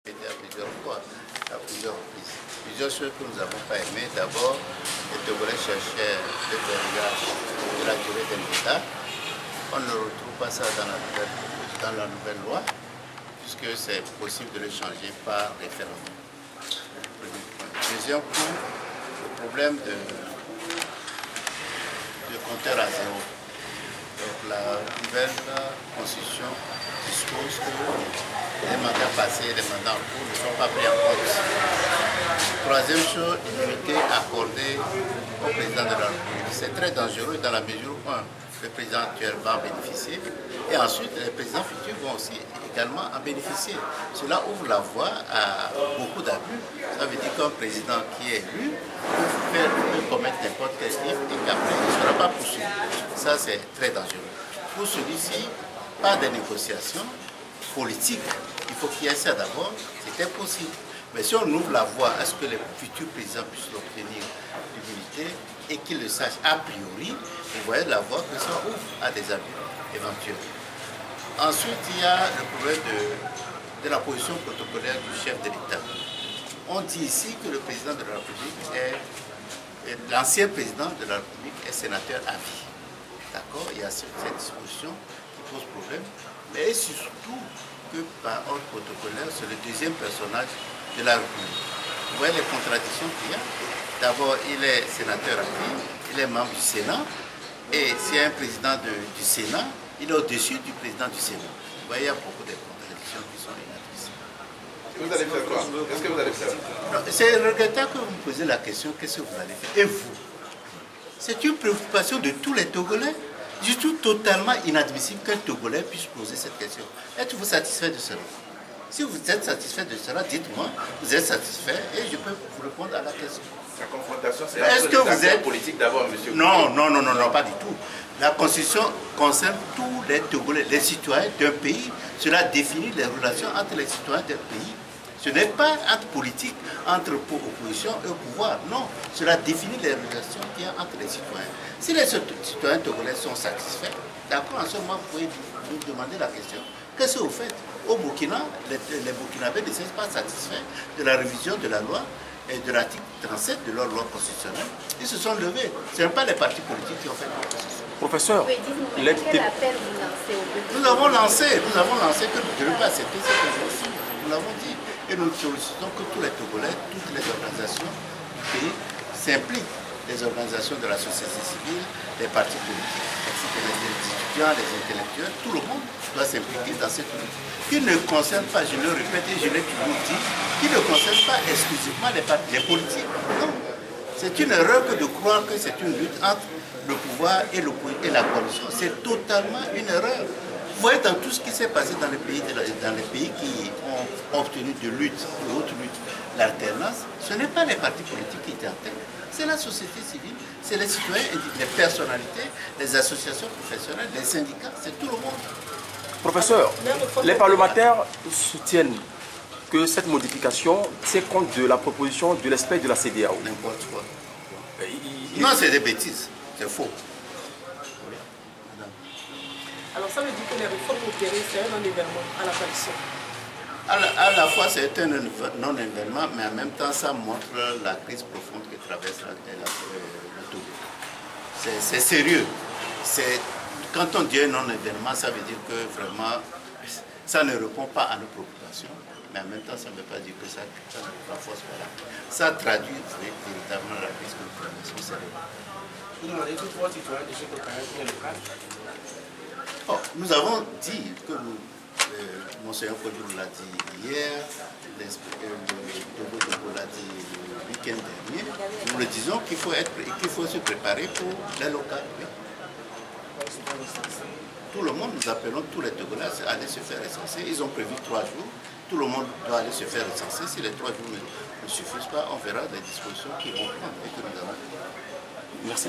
À plusieurs fois, à plusieurs reprises. Plusieurs choses que nous n'avons pas aimées. D'abord, les Togolais cherchaient le verrouillage de la durée des mandats. On ne retrouve pas ça dans la nouvelle loi, puisque c'est possible de le changer par référendum. Deuxième point, le problème de compteur à zéro. Donc la nouvelle constitution dispose que les mandats passés et les mandats en cours ne sont pas pris en compte. Troisième chose, l'immunité accordée au président de la République. C'est très dangereux dans la mesure où le président actuel va en bénéficier et ensuite les présidents futurs vont aussi également en bénéficier. Cela ouvre la voie à beaucoup d'abus. Ça veut dire qu'un président qui est élu peut commettre n'importe quel livre et qu'après il ne sera pas poursuivi. Ça c'est très dangereux. Pour celui-ci, pas de négociations politiques. Il faut qu'il y ait ça d'abord, c'était possible. Mais si on ouvre la voie à ce que les futurs présidents puissent obtenir l'immunité et qu'ils le sachent a priori, vous voyez la voie que ça ouvre à des abus éventuels. Ensuite, il y a le problème de la position protocolaire du chef de l'État. On dit ici que le président de la République l'ancien président de la République est sénateur à vie. D'accord? Il y a cette disposition qui pose problème, mais surtout que par ordre protocolaire, c'est le deuxième personnage de la République. Vous voyez les contradictions qu'il y a. D'abord, il est sénateur à vie, il est membre du Sénat, et s'il y a un président du Sénat, il est au-dessus du président du Sénat. Vous voyez, il y a beaucoup de contradictions qui sont inadmissibles. Vous allez faire quoi? Qu'est-ce que vous allez faire? C'est regrettable que vous me posez la question, qu'est-ce que vous allez faire? Et vous? C'est une préoccupation de tous les Togolais. Je trouve totalement inadmissible qu'un Togolais puisse poser cette question. Êtes-vous satisfait de cela? Si vous êtes satisfait de cela, dites-moi, vous êtes satisfait et je peux vous répondre à la question. La confrontation, c'est entre les acteurs politiques d'abord, monsieur. Non, pas du tout. La Constitution concerne tous les Togolais, les citoyens d'un pays. Cela définit les relations entre les citoyens d'un pays. Ce n'est pas entre politique, entre opposition et pouvoir. Non, cela définit les relations qu'il y a entre les citoyens. Si les citoyens togolais sont satisfaits, d'accord, en ce moment, vous pouvez nous demander la question. Qu'est-ce que vous faites? Au Burkina, les Burkinabés ne sont pas satisfaits de la révision de la loi et de l'article 37 de leur loi constitutionnelle. Ils se sont levés. Ce ne sont pas les partis politiques qui ont fait la constitution. Professeur, quel appel vous lancez au Burkina? Nous avons lancé que nous ne devons pas accepter cette résolution. Nous l'avons dit. Et nous sollicitons que tous les Togolais, toutes les organisations du pays s'impliquent, les organisations de la société civile, les partis politiques, les étudiants, les intellectuels, tout le monde doit s'impliquer dans cette lutte. Qui ne concerne pas, je le répète et je l'ai toujours dit, qui ne concerne pas exclusivement les politiques. Non. C'est une erreur que de croire que c'est une lutte entre le pouvoir et la coalition. C'est totalement une erreur. Vous voyez dans tout ce qui s'est passé dans les pays qui ont obtenu de haute lutte, l'alternance, ce n'est pas les partis politiques qui étaient en tête, c'est la société civile, c'est les citoyens, les personnalités, les associations professionnelles, les syndicats, c'est tout le monde. Professeur, les parlementaires soutiennent que cette modification tient compte de la proposition de l'expert de la CEDEAO. N'importe quoi. Non, c'est des bêtises, c'est faux. Alors ça veut dire que les réformes opérées, c'est un non-événement à la coalition. À la fois, c'est un non-événement, mais en même temps, ça montre la crise profonde que traverse le Togo. C'est sérieux. Quand on dit un non-événement, ça veut dire que vraiment, ça ne répond pas à nos préoccupations, mais en même temps, ça ne veut pas dire que ça ne renforce pas la crise. Ça traduit véritablement la crise que nous traversons. Vous demandez toutefois aux citoyens de se préparer pour le local? Nous avons dit que Monseigneur Kodjour l'a dit hier, le Togo l'a dit le week-end dernier. Nous le disons qu'il faut se préparer pour les locales. Oui. Tout le monde, nous appelons tous les Togolais à aller se faire recenser. Ils ont prévu 3 jours. Tout le monde doit aller se faire recenser. Si les 3 jours ne suffisent pas, on verra des dispositions qui vont prendre et que nous allons. Merci.